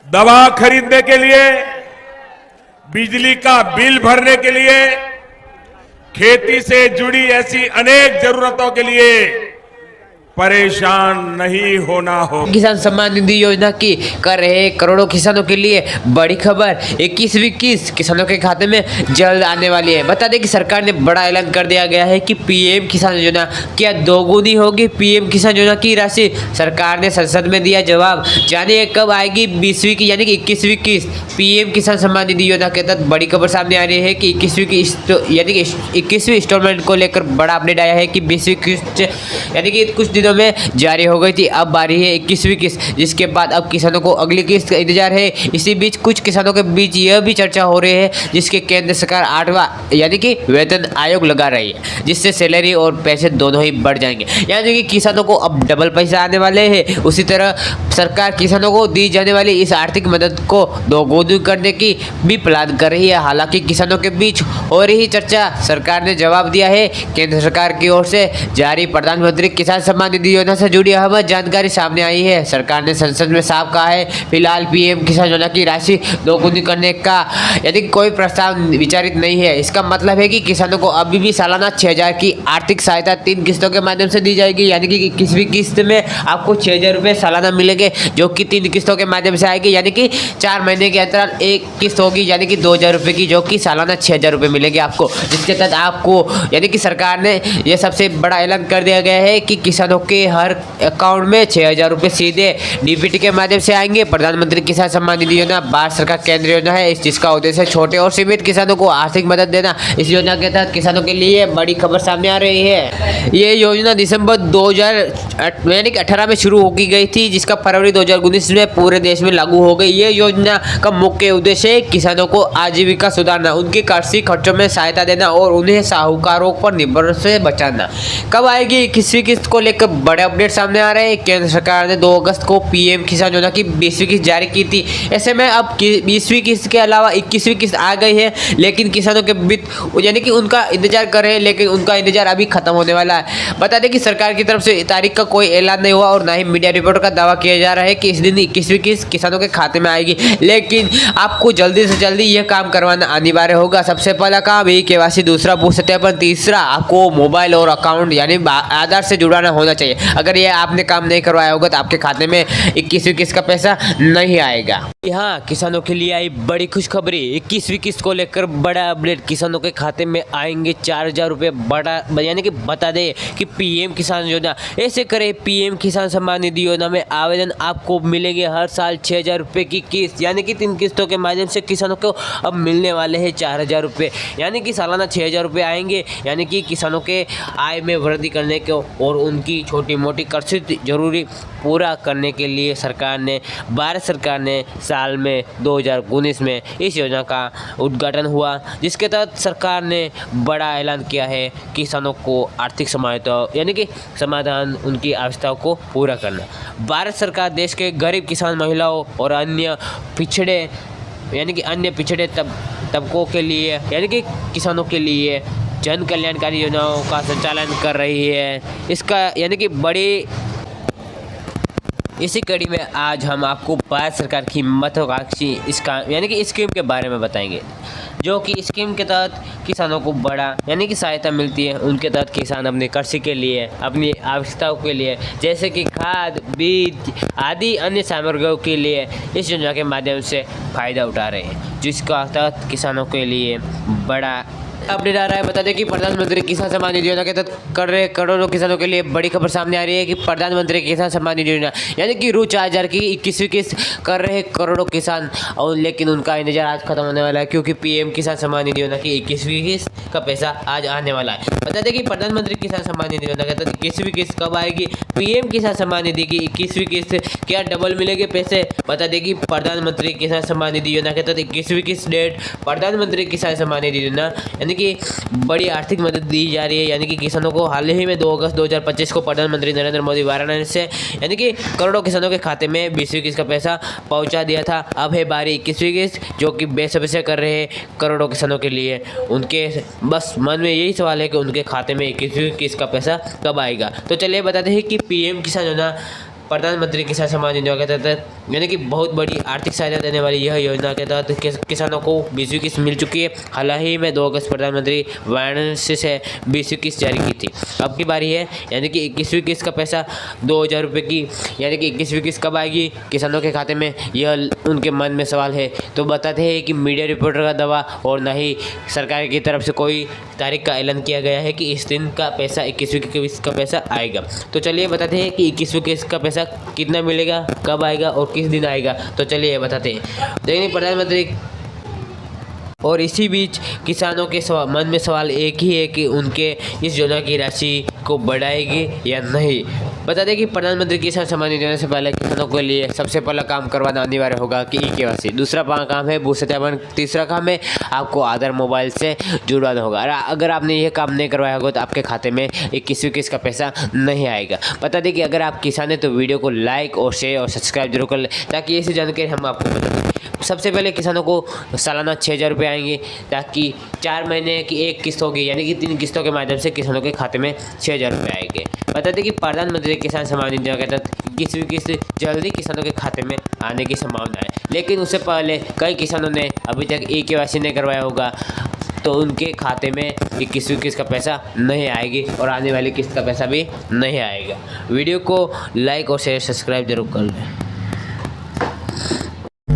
दवा खरीदने के लिए, बिजली का बिल भरने के लिए, खेती से जुड़ी ऐसी अनेक जरूरतों के लिए परेशान नहीं होना हो। किसान सम्मान निधि योजना की कर रहे करोड़ों किसानों के लिए बड़ी खबर 21 किसानों के खाते में जल्द आने वाली है। बता दें कि सरकार ने बड़ा ऐलान कर दिया गया है कि पीएम किसान योजना क्या दोगुनी होगी। पीएम किसान योजना की राशि सरकार ने संसद में दिया जवाब। जानिए कब आएगी 20वीं की यानी कि 21वीं किस्त। पीएम किसान सम्मान निधि योजना के तहत बड़ी खबर सामने आ रही है कि 21वीं की यानी कि 21वीं इंस्टॉलमेंट को लेकर बड़ा अपडेट आया है कि 20वीं किस्त यानी कि कुछ दिनों में जारी हो गई थी। अब बारी है 21वीं किस्त, जिसके बाद अब किसानों को अगली किस्त का इंतजार है। इसी बीच कुछ किसानों के बीच यह भी चर्चा हो रही है जिसके केंद्र सरकार 8वां यानी कि वेतन आयोग लगा रही है, जिससे सैलरी और पैसे दोनों ही बढ़ जाएंगे। यानी कि किसानों को अब डबल पैसा आने वाले हैं। उसी तरह सरकार किसानों को दी जाने वाली इस आर्थिक मदद को दोगुनी करने की भी प्लान कर रही है। हालांकि किसानों के बीच हो रही चर्चा सरकार ने जवाब दिया है। केंद्र सरकार की ओर से जारी प्रधानमंत्री किसान सम्मान निधि योजना से जुड़ी अहम जानकारी सामने आई है। सरकार ने संसद में साफ कहा है फिलहाल पीएम किसान योजना की राशि दोगुनी करने का यदि कोई प्रस्ताव विचारित नहीं है। इसका मतलब है कि किसानों को अभी भी सालाना 6,000 की आर्थिक सहायता 3 किस्तों के माध्यम से दी जाएगी। यानी कि 21वीं किस्त में आपको 6,000 रुपये सालाना मिलेंगे, जो कि 3 किस्तों के माध्यम से आएगी। यानी कि 4 महीने के अंतराल एक किस्त होगी, यानी कि 2,000 रुपये की, जो कि सालाना 6,000 रुपये मिलेंगे आपको। जिसके तहत आपको यानी कि सरकार ने यह सबसे बड़ा ऐलान कर दिया गया है कि किसानों के हर अकाउंट में 6,000 रुपये सीधे डीबीटी के माध्यम से आएंगे। प्रधानमंत्री किसान सम्मान निधि योजना भारत सरकार केंद्रीय योजना है, जिसका उद्देश्य छोटे और सीमित किसानों को आर्थिक मदद देना। इस योजना के तहत किसानों के लिए बड़ी खबर सामने आ रही है। ये योजना दिसंबर 2018 में शुरू हो की गई थी, जिसका फरवरी 2019 में पूरे देश में लागू हो गई। ये योजना का मुख्य उद्देश्य है किसानों को आजीविका सुधारना, उनके कृषि खर्चों में सहायता देना और उन्हें साहूकारों पर निर्भर से बचाना। कब आएगी 21वीं किस्त को लेकर बड़े अपडेट सामने आ रहे हैं। केंद्र सरकार ने 2 अगस्त को पीएम किसान योजना की 20वीं किस्त जारी की थी। ऐसे में अब 20वीं किस्त के अलावा 21वीं किस्त आ गई है, लेकिन किसानों के बीच यानी कि उनका इंतजार कर रहे हैं, लेकिन उनका इंतजार अभी खत्म होने वाला है। बता दें कि सरकार की तरफ से तारीख का कोई ऐलान नहीं हुआ और ना ही मीडिया रिपोर्ट का दावा किया जा रहा है कि इस दिन 21वीं किस्त किसानों के खाते में आएगी। लेकिन आपको जल्दी से जल्दी यह काम करवाना अनिवार्य होगा। सबसे पहला काम ये केवाईसी, दूसरा बूथ सत्यापन, तीसरा आपको मोबाइल और अकाउंट यानी आधार से जुड़ाना होना चाहिए। अगर ये आपने काम नहीं करवाया होगा तो आपके खाते में 21वीं किस्त का पैसा नहीं आएगा। यहाँ किसानों के लिए आई बड़ी खुशखबरी। 21वीं किस्त को लेकर बड़ा अपडेट। किसानों के खाते में आएंगे 4,000 रुपये। बड़ा यानी कि बता दें कि पीएम किसान योजना ऐसे करे। पीएम किसान सम्मान निधि योजना में आवेदन आपको मिलेंगे हर साल 6,000 रुपये की किस्त, यानी कि 3 किस्तों के माध्यम से किसानों को अब मिलने वाले हैं 4,000 रुपये, यानी कि सालाना 6,000 रुपये आएंगे। यानी कि किसानों के आय में वृद्धि करने को और उनकी छोटी मोटी कृषि जरूरी पूरा करने के लिए भारत सरकार ने साल में 2019 में इस योजना का उद्घाटन हुआ, जिसके तहत सरकार ने बड़ा ऐलान किया है किसानों को आर्थिक सहायता यानी कि समाधान उनकी आवश्यकताओं को पूरा करना। भारत सरकार देश के गरीब किसान, महिलाओं और अन्य पिछड़े तबकों के लिए यानी कि किसानों के लिए जन कल्याणकारी योजनाओं का संचालन कर रही है। इसका यानी कि इसी कड़ी में आज हम आपको भारत सरकार की महत्वाकांक्षी यानी कि स्कीम के बारे में बताएंगे, जो कि स्कीम के तहत किसानों को बड़ा यानी कि सहायता मिलती है। उनके तहत किसान अपने कृषि के लिए, अपनी आवश्यकताओं के लिए, जैसे कि खाद, बीज आदि अन्य सामग्रियों के लिए इस योजना के माध्यम से फ़ायदा उठा रहे हैं, जिसका तहत किसानों के लिए बड़ा अपडेट आ रहा है। बता दें कि प्रधानमंत्री किसान सम्मान निधि योजना के तहत कर रहे करोड़ों किसानों के लिए बड़ी खबर सामने आ रही है कि प्रधानमंत्री किसान सम्मान निधि योजना यानी कि रू 4,000 की 21वीं किस्त कर रहे करोड़ों किसान, और लेकिन उनका इंतजार आज खत्म होने वाला है, क्योंकि पीएम किसान सम्मान निधि योजना की 21वीं किस्त का पैसा आज आने वाला है। बता दें कि प्रधानमंत्री किसान सम्मान निधि योजना के तहत 21वीं किस्त कब आएगी। पीएम किसान सम्मान निधि की 21वीं किस्त क्या डबल मिलेंगे पैसे। बता दें कि प्रधानमंत्री किसान सम्मान निधि योजना के तहत 21वीं किस्त डेट प्रधानमंत्री किसान सम्मान निधि योजना यानी कि बड़ी आर्थिक मदद दी जा रही है। यानी कि किसानों को हाल ही में 2 अगस्त 2025 को प्रधानमंत्री नरेंद्र मोदी वाराणसी से यानी कि करोड़ों किसानों के खाते में 20वीं किस्त का पैसा पहुंचा दिया था। अब है बारी 21वीं किस्त, जो कि बेसब्री से कर रहे हैं करोड़ों किसानों के लिए। उनके बस मन में यही सवाल है कि उनके खाते में 21वीं किस्त का पैसा कब आएगा। तो चलिए बताते हैं कि पीएम किसान योजना प्रधानमंत्री किसान सम्मान निधि के तहत यानी कि बहुत बड़ी आर्थिक सहायता देने वाली यह योजना के तहत किसानों को 20वीं किस्त मिल चुकी है। हाल ही में 2 अगस्त प्रधानमंत्री वाराणसी से 20वीं किस्त जारी की थी। अब की बारी है यानी कि 21वीं किस्त का पैसा 2000 रुपये की यानी कि 21वीं किस्त कब आएगी किसानों के खाते में, यह उनके मन में सवाल है। तो बताते हैं कि मीडिया रिपोर्टर का दावा और न ही सरकार की तरफ से कोई तारीख का ऐलान किया गया है कि इस दिन का पैसा 21वीं किस्त का पैसा आएगा। तो चलिए बताते हैं कि 21वीं किस्त का पैसा कितना मिलेगा, कब आएगा और किस दिन आएगा। तो चलिए बताते हैं। देखिए प्रधानमंत्री और इसी बीच किसानों के मन में सवाल एक ही है कि उनके इस योजना की राशि को बढ़ाएगी या नहीं। बता दें कि प्रधानमंत्री किसान सम्मान निधि से पहले किसानों के लिए सबसे पहला काम करवाना अनिवार्य होगा कि KYC, दूसरा काम है भू सत्यापन, तीसरा काम है आपको आधार मोबाइल से जुड़वाना होगा। अगर आपने यह काम नहीं करवाया होगा तो आपके खाते में 21वीं किस्त का पैसा नहीं आएगा। बता दें कि अगर आप किसान हैं तो वीडियो को लाइक और शेयर और सब्सक्राइब जरूर कर लें ताकि ऐसी जानकारी हम आपको बता दें। सबसे पहले किसानों को सालाना 6000 रुपये आएंगे ताकि 4 महीने की एक किस्त होगी यानी कि 3 किस्तों के माध्यम से किसानों के खाते में 6000 रुपये आएंगे। बता दें कि प्रधानमंत्री किसान सम्मान निधि के तहत 21वीं किस्त जल्दी किसानों के खाते में आने की संभावना है, लेकिन उससे पहले कई किसानों ने अभी तक KYC नहीं करवाया होगा तो उनके खाते में 21वीं किस्त का पैसा नहीं आएगी और आने वाली किस्त का पैसा भी नहीं आएगा। वीडियो को लाइक और शेयर सब्सक्राइब जरूर कर लें।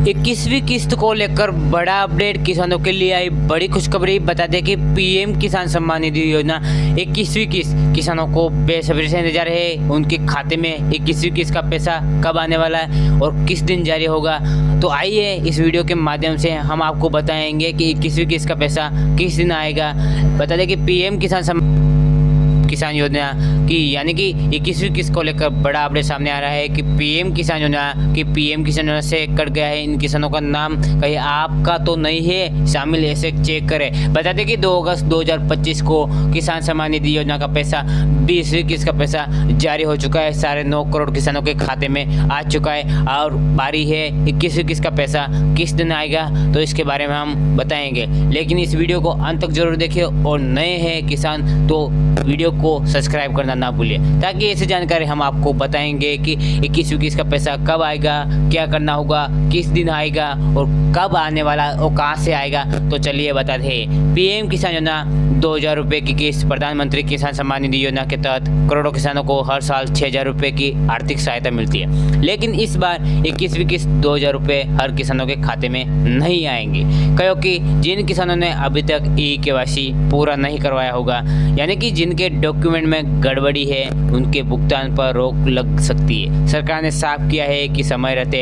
21वीं किस्त को लेकर बड़ा अपडेट किसानों के लिए आई बड़ी खुशखबरी। बता दें कि PM किसान सम्मान निधि योजना 21वीं किस्त किसानों को बेसब्री से इंतजार है। उनके खाते में 21वीं किस्त का पैसा कब आने वाला है और किस दिन जारी होगा। तो आइए इस वीडियो के माध्यम से हम आपको बताएंगे कि 21वीं किस्त का पैसा किस दिन आएगा। बता दें कि PM किसान योजना की यानी कि 21वीं किस्त को लेकर बड़ा अपडेट सामने आ रहा है कि PM किसान योजना से कट गया है। इन किसानों का नाम कहीं आपका तो नहीं है शामिल, ऐसे चेक करें। बता दें कि 2 अगस्त 2025 को किसान सम्मान निधि योजना का पैसा 20वीं किस्त का पैसा जारी हो चुका है। 9.5 करोड़ किसानों के खाते में आ चुका है और बारी है 21वीं किस्त का पैसा किस दिन आएगा तो इसके बारे में हम बताएंगे। लेकिन इस वीडियो को अंत तक जरूर देखिए और नए हैं किसान तो वीडियो को सब्सक्राइब करना ना भूलिए ताकि ऐसी जानकारी हम आपको बताएंगे कि 21वीं किस्त का पैसा कब आएगा, क्या करना होगा, किस दिन आएगा और कब आने वाला और कहां से आएगा। तो चलिए बताते हैं। PM किसान योजना 2000 रुपये की किस्त प्रधानमंत्री किसान सम्मान निधि योजना के तहत करोड़ों किसानों को हर साल 6000 रुपये की आर्थिक सहायता मिलती है, लेकिन इस बार 21वीं किस्त 2000 रुपये हर किसानों के खाते में नहीं आएंगे क्योंकि जिन किसानों ने अभी तक KYC पूरा नहीं करवाया होगा यानी कि जिनके डॉक्यूमेंट में गड़बड़ी है उनके भुगतान पर रोक लग सकती है। सरकार ने साफ किया है कि समय रहते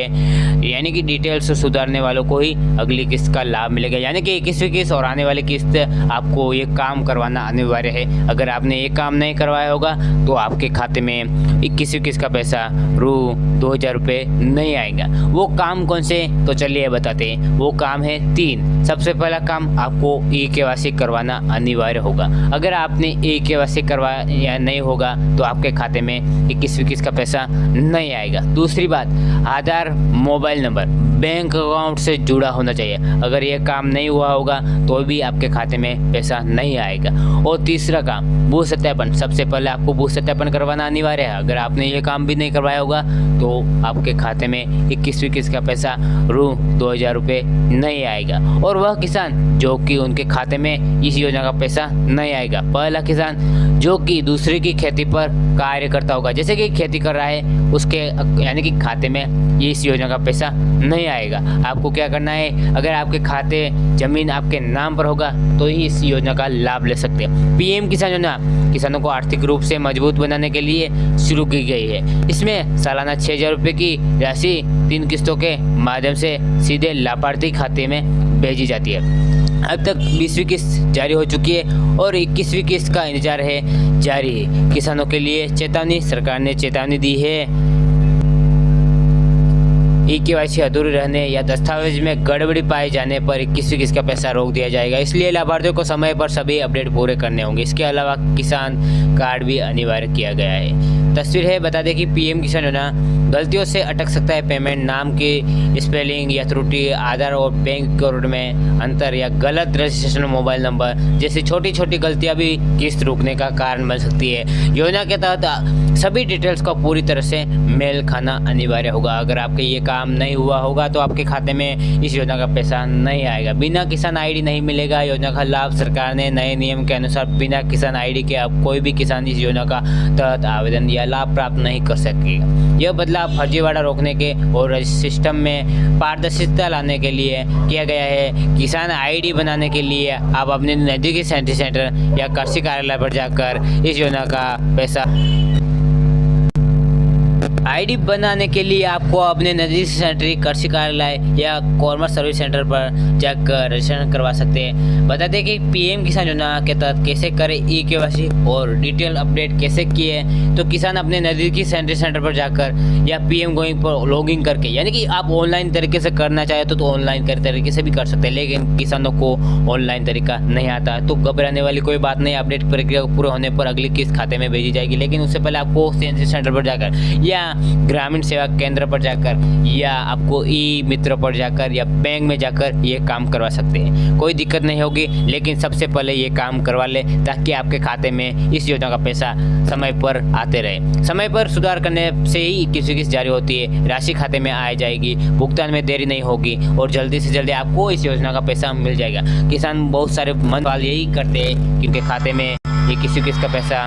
यानी कि डिटेल्स सुधारने वालों को ही अगली किस्त का लाभ मिलेगा यानी कि 21वीं किस्त और आने वाली किस्त आपको ये काम करवाना अनिवार्य है। अगर आपने ये काम नहीं करवाया होगा तो आपके खाते में 21वीं किस्त का पैसा 2000 रुपये नहीं आएगा। वो काम कौन से तो चलिए बताते हैं। वो काम है 3। सबसे पहला काम आपको KYC करवाना अनिवार्य होगा। अगर आपने KYC करवाया नहीं होगा तो आपके खाते में 21वीं किस्त का पैसा नहीं आएगा। दूसरी बात, आधार मोबाइल नंबर बैंक अकाउंट से जुड़ा होना चाहिए। अगर ये काम नहीं हुआ होगा तो भी आपके खाते में पैसा नहीं आएगा। और तीसरा काम भू सत्यापन। सबसे पहले आपको भू सत्यापन करवाना अनिवार्य है। अगर आपने ये काम भी नहीं करवाया होगा तो आपके खाते में 21वीं किस्त का पैसा 2000 रुपये नहीं आएगा। और वह किसान जो कि उनके खाते में इस योजना का पैसा नहीं आएगा। पहला किसान जो कि दूसरे की खेती पर कार्य करता होगा, जैसे कि खेती कर रहा है उसके यानी कि खाते में इस योजना का पैसा नहीं आएगा। आपको क्या करना है, अगर आपके खाते जमीन आपके नाम पर होगा तो ही इस योजना का लाभ ले सकते हैं। PM किसान योजना किसानों को आर्थिक रूप से मजबूत बनाने के लिए शुरू की गई है। इसमें सालाना 6000 रुपये की राशि 3 किस्तों के माध्यम से सीधे लाभार्थी खाते में भेजी जाती है। अब तक 20वीं किस्त जारी हो चुकी है और 21वीं किस्त का इंतजार है जारी है। किसानों के लिए चेतावनी, सरकार ने चेतावनी दी है। KYC अधूरी रहने या दस्तावेज में गड़बड़ी पाए जाने पर 21वीं किस्त का पैसा रोक दिया जाएगा। इसलिए लाभार्थियों को समय पर सभी अपडेट पूरे करने होंगे। इसके अलावा किसान कार्ड भी अनिवार्य किया गया है। तस्वीर है, बता दें कि PM किसान योजना गलतियों से अटक सकता है पेमेंट, नाम की स्पेलिंग या त्रुटि, आधार और बैंक कोड में अंतर या गलत रजिस्ट्रेशन मोबाइल नंबर जैसी छोटी छोटी गलतियां भी किस्त रुकने का कारण बन सकती है। योजना के तहत सभी डिटेल्स का पूरी तरह से मेल खाना अनिवार्य होगा। अगर आपके ये काम नहीं हुआ होगा तो आपके खाते में इस योजना का पैसा नहीं आएगा। बिना किसान आईडी नहीं मिलेगा। योजना का लाभ सरकार ने नए नियम के अनुसार बिना किसान आईडी के अब कोई भी किसान इस योजना का तहत आवेदन या लाभ प्राप्त नहीं कर सकेगा। यह बदलाव फर्जीवाड़ा रोकने के और सिस्टम में पारदर्शिता लाने के लिए किया गया है। किसान आईडी बनाने के लिए आप अपने नजदीकी सेंटर या कृषि कार्यालय पर जाकर इस योजना का पैसा आईडी बनाने के लिए आपको अपने नजदीकी सेंटर कृषि कार्यालय या कॉमर्स सर्विस सेंटर पर जाकर रजिस्ट्रेशन करवा सकते हैं। बता दें कि पीएम किसान योजना के तहत कैसे करें ई-केवाईसी और डिटेल अपडेट कैसे किए। तो किसान अपने नजदीकी सेंटर पर जाकर या पीएम गोइंग पर लॉगिन करके, यानी कि आप ऑनलाइन तरीके से करना चाहे तो ऑनलाइन तरीके से भी कर सकते हैं, लेकिन किसानों को ऑनलाइन तरीका नहीं आता तो घबराने वाली कोई बात नहीं। अपडेट प्रक्रिया पूरे होने पर अगली किस्त खाते में भेजी जाएगी, लेकिन उससे पहले आपको सीएनसी सेंटर पर जाकर या ग्रामीण सेवा केंद्र पर जाकर या आपको ई मित्र पर जाकर या बैंक में जाकर ये काम करवा सकते हैं। कोई दिक्कत नहीं होगी, लेकिन सबसे पहले ये काम करवा ले ताकि आपके खाते में इस योजना का पैसा समय पर आते रहे। समय पर सुधार करने से ही किस्त जारी होती है, राशि खाते में आ जाएगी, भुगतान में देरी नहीं होगी और जल्दी से जल्दी आपको इस योजना का पैसा मिल जाएगा। किसान बहुत सारे मन वाले यही करते हैं कि उनके खाते में ये किस्त का पैसा